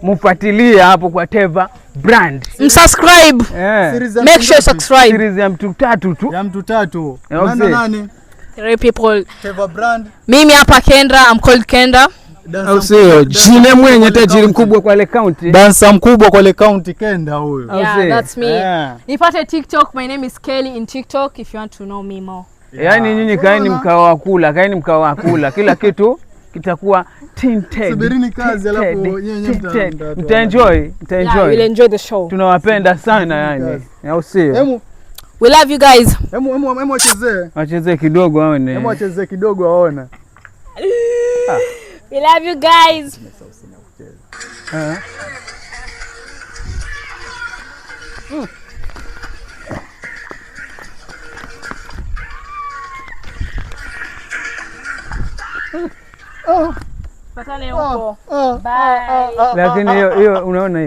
mfuatilie hapo kwa Teva Brand. Subscribe. Make sure subscribe. Series ya mtu tatu tu. Ya mtu tatu. Nani? People. Teva Brand. Mimi hapa Kendra, I'm called Kendra. Au sio? Jina mwenye tajiri mkubwa kwa ile county. Dancer mkubwa kwa ile county Kenda huyo. Yeah, that's me. Nipate TikTok, my name is Kelly in TikTok if you want to know me more. Yaani nyinyi kaeni mkao wa kula, kila kitu kitakuwa tinted. Subirini kazi alafu nyenye mtaenjoy. Yeah, we'll enjoy the show. Tunawapenda sana yani. Au sio? We love you guys. Hemu wachezee kidogo aone. Hemu wachezee kidogo aone. We love you guys. Patane huko. Bye. Lakini hiyo unaona hiyo